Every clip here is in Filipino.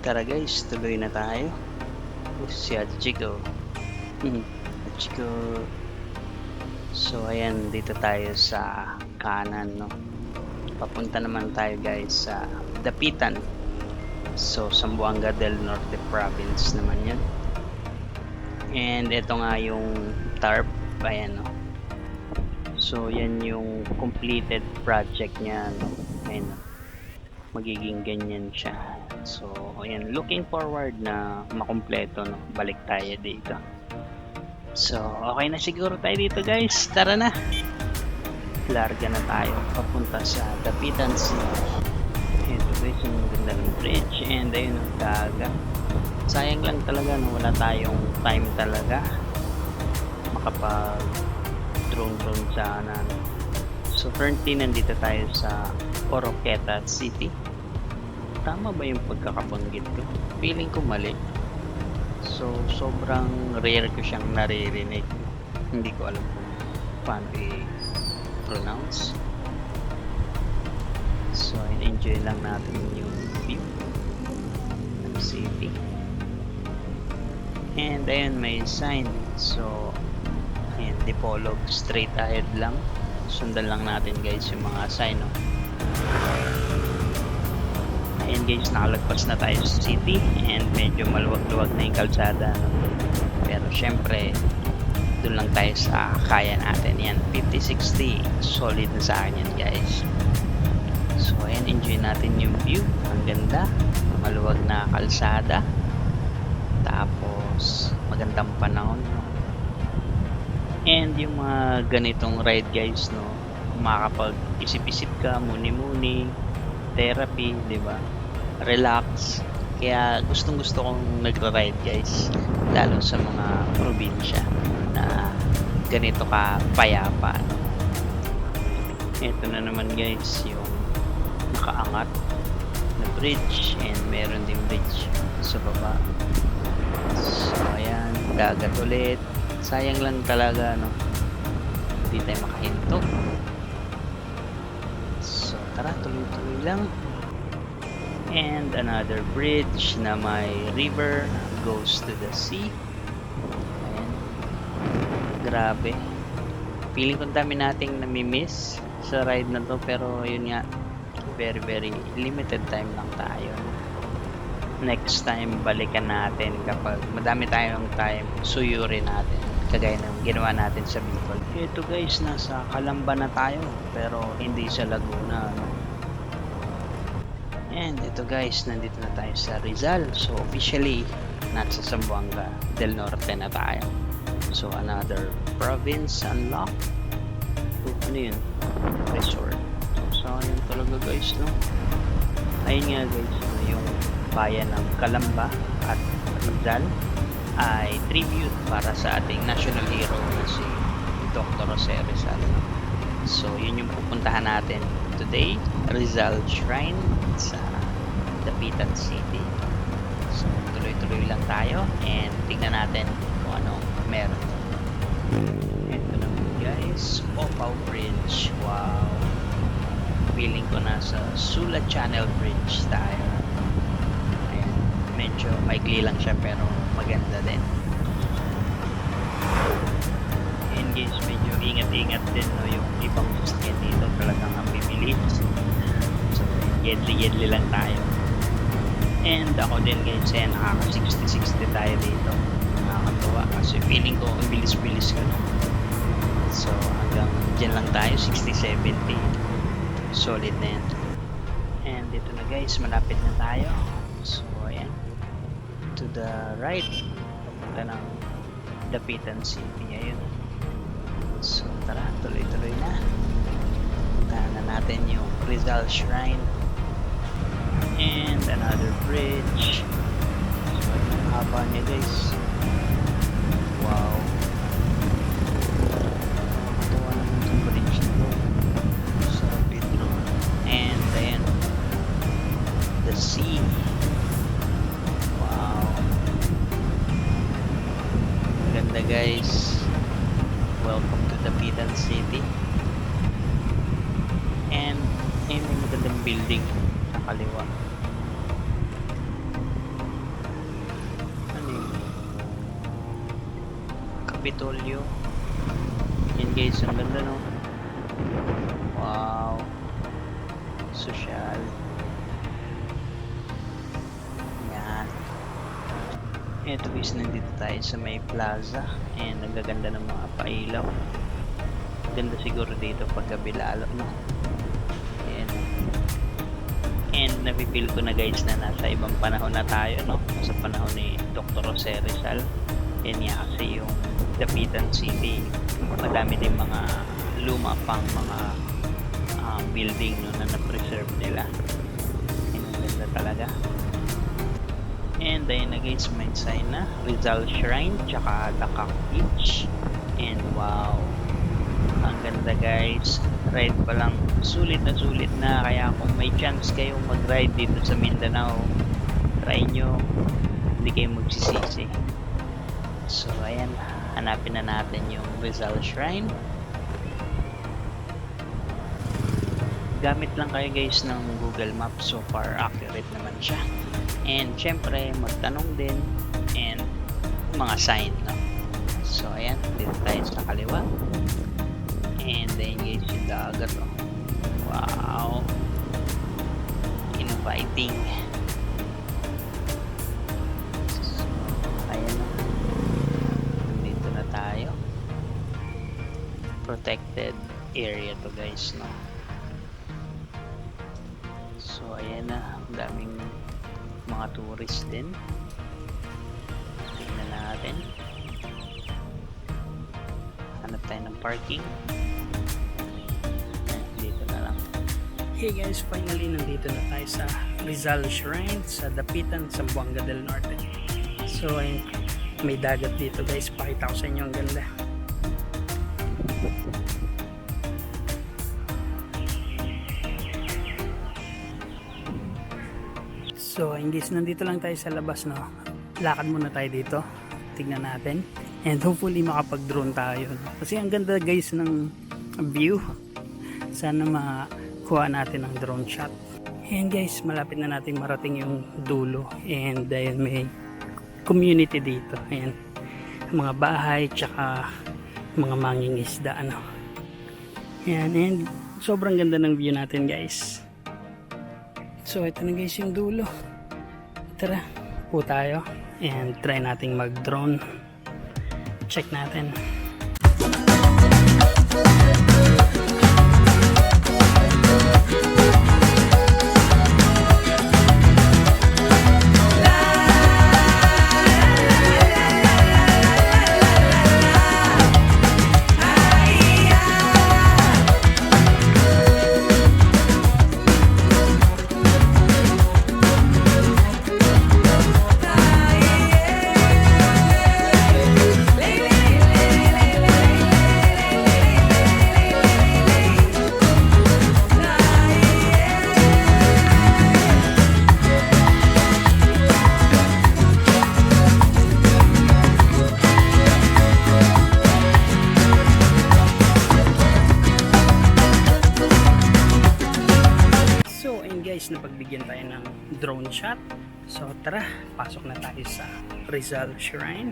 Tara guys, tuloy na tayo. Si Hachiko. Hachiko. So ayan, dito tayo sa kanan, no. Papunta naman tayo guys sa Dapitan. So Zamboanga del Norte province naman 'yan. And ito nga yung tarp, ayan, no. So yan yung completed project niya, no. Ayan, no. Magiging ganyan siya. So ayan, looking forward na makumpleto, no. Balik tayo dito. So okay na siguro tayo dito guys, tara na, larga na tayo papunta sa Dapitan City. Ito guys yung ganda ng bridge, and ayun ang dagat. Sayang lang talaga na wala tayong time talaga makapag drone sana. So currently nandito tayo sa Oroqueta City. Tama ba yung pagkakabanggit ko? Feeling ko mali. So sobrang rare ko siyang naririnig. Hindi ko alam kung paano i-pronounce. So enjoy lang natin yung view ng city. And ayun, may sign. So ayan, Dipolog, straight ahead lang. Sundan lang natin guys yung mga sign, no? Ayan guys, nakalagpas na tayo sa city, and medyo maluwag-luwag na yung kalsada, no? Pero syempre doon lang tayo sa kaya natin. Yan, 50-60, solid na sa akin yan guys. So ayan, enjoy natin yung view. Ang ganda, maluwag na kalsada, tapos magandang panahon, no? And yung mga ganitong ride guys, no, makakapag-isip-isip ka, muni-muni, therapy, di ba? Relax. Kaya gustong-gusto kong nagra-ride guys, lalo sa mga probinsya na ganito ka payapa, no? Ito na naman guys yung nakaangat na bridge, and meron ding bridge sa baba. So ayan, dagat ulit. Sayang lang talaga, no, hindi tayo makahinto. So tara, tuloy-tuloy lang. And another bridge na may river goes to the sea. Ayan, grabe. Feeling ko dami nating namimiss sa ride na to, pero yun nga, very limited time lang tayo. Next time balikan natin kapag madami tayong time, suyurin natin kagaya ng ginawa natin sa Bicol. Ito guys, nasa Calamba na tayo, pero hindi sa Laguna, no? And ito guys, nandito na tayo sa Rizal. So officially nasa Zamboanga del Norte na tayo. So another province unlocked. Ano yun? Resort. So yun talaga guys, no? Ayun nga guys, yung bayan ng Calamba at Rizal ay tribute para sa ating national hero na si Dr. Jose Rizal. So yun yung pupuntahan natin today, Rizal Shrine sa Dapitan City. So tuloy-tuloy lang tayo, and tignan natin kung anong meron. Ito naman guys, Opao Bridge. Wow, feeling ko nasa Sula Channel Bridge tayo. Ayan, medyo maikli lang siya pero maganda din. And guys, medyo ingat-ingat din, no, yung ibang sasakyan dito talagang ang bibilis. So yedli lang tayo. And ako din guys, nakaka 60-60 tayo dito. Nakakatuwa kasi feeling ko ang bilis-bilis ko, no? So hanggang dyan lang tayo, 60-70, solid na yan. And dito na guys, malapit na tayo. So ayan, to the right, papunta ng Dapitan City. Ayun. So tara, tuloy-tuloy na. Puntahan na natin yung Rizal Shrine and another bridge. So ang haba niya guys. Wow, nakakatawa naman itong bridge na to. Sarap dito. And ayan, the sea. Wow, ganda guys. Welcome to Dapitan City. And ayun, may magandang building sa kaliwa. Kapitolyo. Yan guys, ang ganda no. Wow. Social. Yan. Eto guys, nandito tayo sa may plaza. And ang gaganda ng mga pailaw. Ganda siguro dito pag gabi lalo no. Ayan. And napipil ko na guys na nasa ibang panahon na tayo no. Sa panahon ni Dr. Jose Rizal. Yan nga kasi yung Dapitan City. Madami din mga luma pang mga building no, na na-preserve nila. Yan ang ganda talaga. And ayun na guys, may sign na Rizal Shrine tsaka Lakak Beach. And wow, ang ganda guys. Ride pa lang, sulit na. Kaya kung may chance kayong mag-ride dito sa Mindanao, try nyo, hindi kayo magsisisi. So ayan, hanapin na natin yung Rizal Shrine. Gamit lang kayo guys ng Google Maps, so far accurate naman siya. And syempre magtanong din and mga sign no? So ayan, dito tayo sa kaliwa. And then guys, yung dagat oh. Wow, inviting. So ayan na, dito na tayo. Protected area to guys no. So ayan na, ang daming mga tourist din. Tingnan natin. Hanap tayo ng parking. Dito na lang. Hey guys, finally nandito na tayo sa Rizal Shrine sa Dapitan, Zamboanga del Norte. So ayun, may dagat dito guys, pakita ko sa inyo, ang ganda. So ayun guys, nandito lang tayo sa labas no. Lakad muna tayo dito, tignan natin. And hopefully makapag-drone tayo no? Kasi ang ganda guys ng view. Sana makuha natin ang drone shot. Ayan guys, malapit na natin marating yung dulo. And ayun, may community dito. Ayan, mga bahay tsaka mga mangingisda ano. Ayan, and sobrang ganda ng view natin guys. So ito na guys yung dulo. Tara, po tayo and try nating mag-drone. Check natin. Guys, napagbigyan tayo ng drone shot. So tara, pasok na tayo sa Rizal Shrine.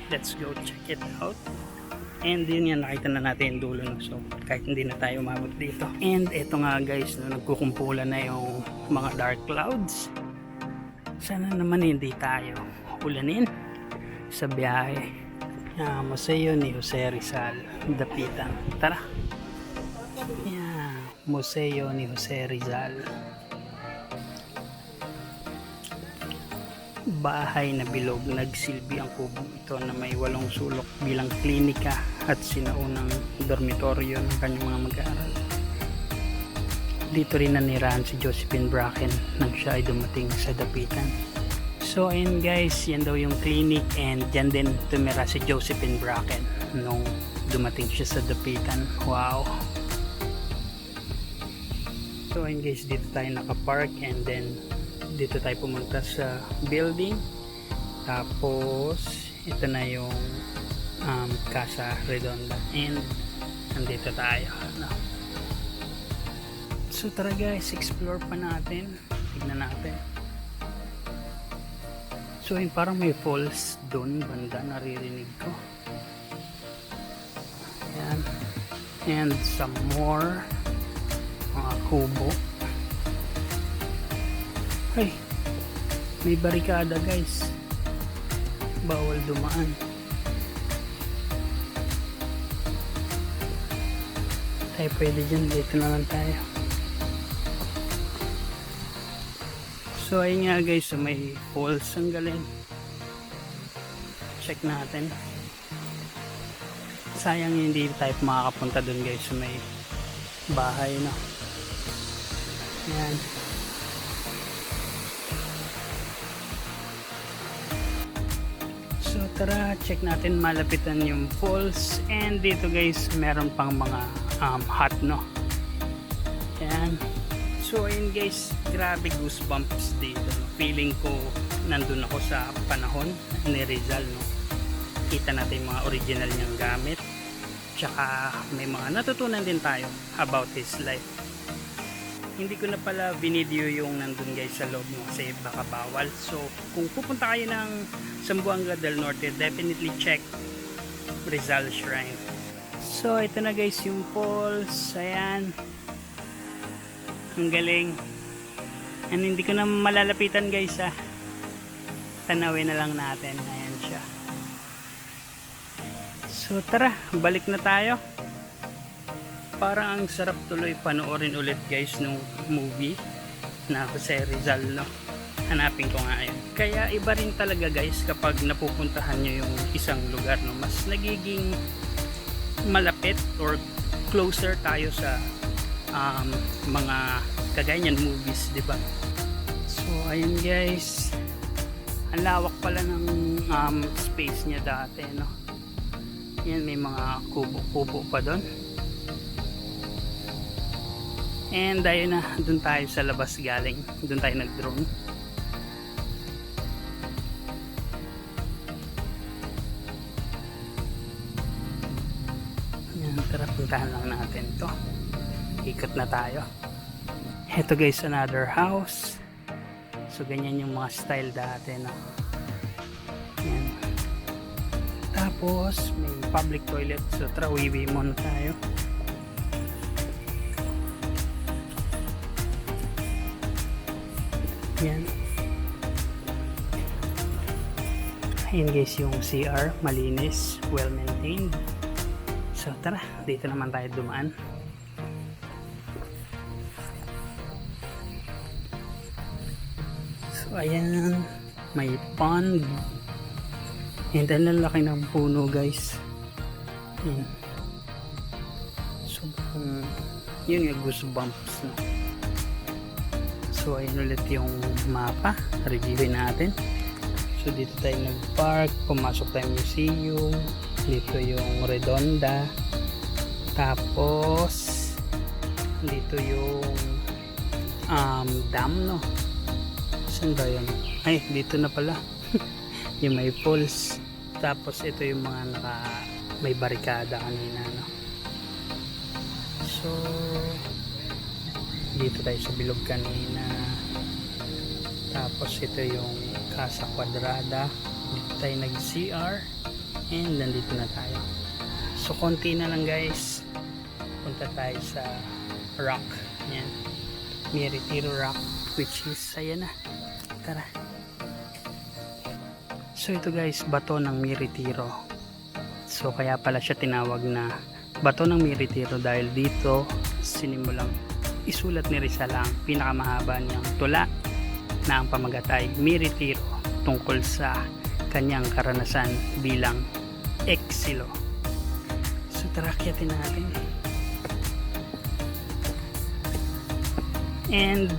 Let's go check it out. And yun yan, nakita na natin yung dulo no? So kahit hindi na tayo umabot dito. And eto nga guys, no, nagkukumpulan na yung mga dark clouds. Sana naman hindi tayo ulanin sa biyahe. Museo ni Jose Rizal, Dapitan. Tara. Museo ni Jose Rizal. Bahay na bilog, nagsilbi ang kubo ito na may 8 sulok bilang klinika at sinaunang dormitoryo ng kanyang mga mag-aaral. Dito rin nanirahan si Josephine Bracken nang siya ay dumating sa Dapitan. So ayun guys, yan daw yung clinic and dyan din tumira si Josephine Bracken nung dumating siya sa Dapitan. Wow! So ayun guys, dito tayo nakapark and then dito tayo pumunta sa building. Tapos ito na yung Casa Redonda and nandito tayo no? So tara guys, explore pa natin, tignan natin. So yun, parang may falls doon banda, naririnig ko. and some more mga kubo. Ay, may barikada guys, bawal dumaan. Tayo pwede dyan, dito na lang tayo. So ayun nga guys, so may falls ang galing. Check natin. Sayang hindi tayo makakapunta dun guys, so may bahay no. Yan. So tara, check natin, malapitan yung falls. And dito guys, meron pang mga hut no. Yan. So ayun guys, grabe goosebumps dito no? Feeling ko nandun ako sa panahon ni Rizal no. Kita natin yung mga original niyang gamit, tsaka may mga natutunan din tayo about his life. Hindi ko na pala binideo yung nandun guys sa loob no, kasi baka bawal. So kung pupunta kayo ng Zamboanga del Norte, definitely check Rizal Shrine. So ito na guys yung falls. Ayan, ang galing. And hindi ko na malalapitan guys ha. Tanawin na lang natin. Ayan siya. So tara, balik na tayo. Parang ang sarap tuloy panoorin ulit guys nung movie na Jose Rizal no. Hanapin ko nga yun. Kaya iba rin talaga guys kapag napupuntahan nyo yung isang lugar no. Mas nagiging malapit or closer tayo sa mga kaganyan movies, di ba? So ayun guys, ang lawak pala ng space niya dati no. Yan, may mga kubo-kubo pa doon. And ayun na, doon tayo sa labas galing, doon tayo nag-drone. Yan, tara, puntahan lang natin to. Ikot na tayo. Ito guys, another house. So ganyan yung mga style dati no. Yan. Tapos may public toilet. So tara, wiwi muna tayo. Yan. Ayan guys yung CR, malinis, well maintained. So tara, dito naman tayo dumaan. So ayan, may pond. And ang laki ng puno guys. Ayan. So yun nga, goosebumps no? So ayan ulit yung mapa, reviewin natin. So dito tayo nag-park, pumasok tayong museum, dito yung Redonda, tapos dito yung dam no. Saan ba yun? Ay, dito na pala. Yung may falls. Tapos ito yung mga may barikada kanina no. So dito tayo sa bilog kanina. Tapos ito yung Casa Quadrada. Dito tayo nag CR. And nandito na tayo. So konti na lang guys, punta tayo sa rock. Yan, Mi Retiro Rock, which is ayan na. Tara. So ito guys, bato ng Mi Retiro. So kaya pala siya tinawag na bato ng Mi Retiro dahil dito sinimulang isulat ni Rizal ang pinakamahaba niyang tula na ang pamagat ay Mi Retiro, tungkol sa kanyang karanasan bilang eksilo. So tara, akyatin natin. And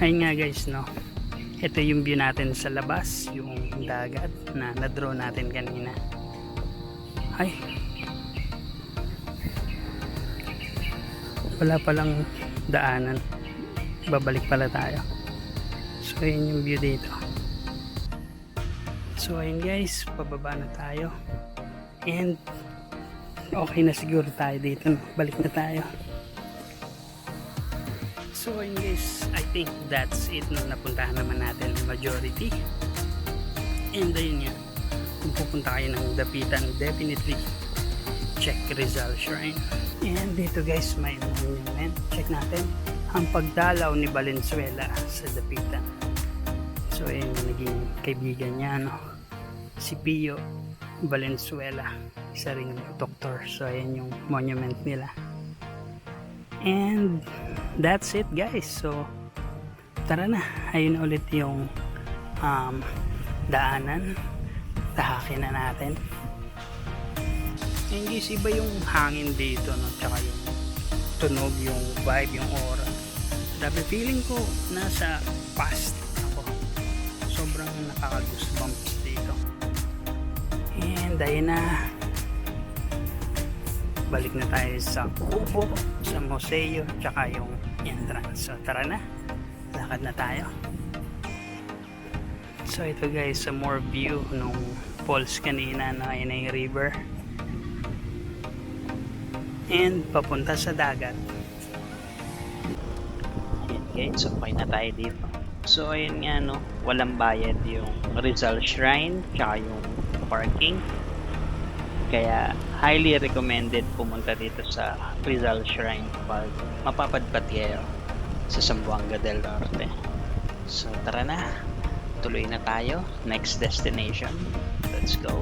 ayun nga guys no, ito yung view natin sa labas, yung dagat na na-draw natin kanina. Ay, wala palang daanan, babalik pala tayo. So ayun yung view dito. So ayun guys, pababa na tayo. And okay na siguro tayo dito, balik na tayo. So ayun guys, I think that's it no, napuntahan naman natin majority. And ayun nga, kung pupunta kayo ng Dapitan, definitely check Rizal Shrine. And dito guys, may monument. Check natin. Ang pagdalaw ni Valenzuela sa Dapitan. So ayun yung naging kaibigan niya, no? Si Pio Valenzuela, isa ring doktor. So ayun yung monument nila. And that's it guys. So tara na, ayun ulit yung daanan. Tahakin na natin. And guys, iba yung hangin dito, no? Tsaka yung tunog, yung vibe, yung aura. Grabe, feeling ko nasa past ako. Sobrang nakaka-goosebumps dito. And ayun na, balik na tayo sa kubo, sa museo, tsaka yung entrance. So tara na, lakad na tayo. So ito guys, sa more view nung falls kanina na Inay River. And papunta sa dagat. Okay, so okay na tayo dito. So ayun nga, no, walang bayad yung Rizal Shrine tsaka yung parking. Kaya highly recommended pumunta dito sa Rizal Shrine pag mapapadpad kayo sa Zamboanga del Norte. So tara na, tuloy na tayo. Next destination. Let's go.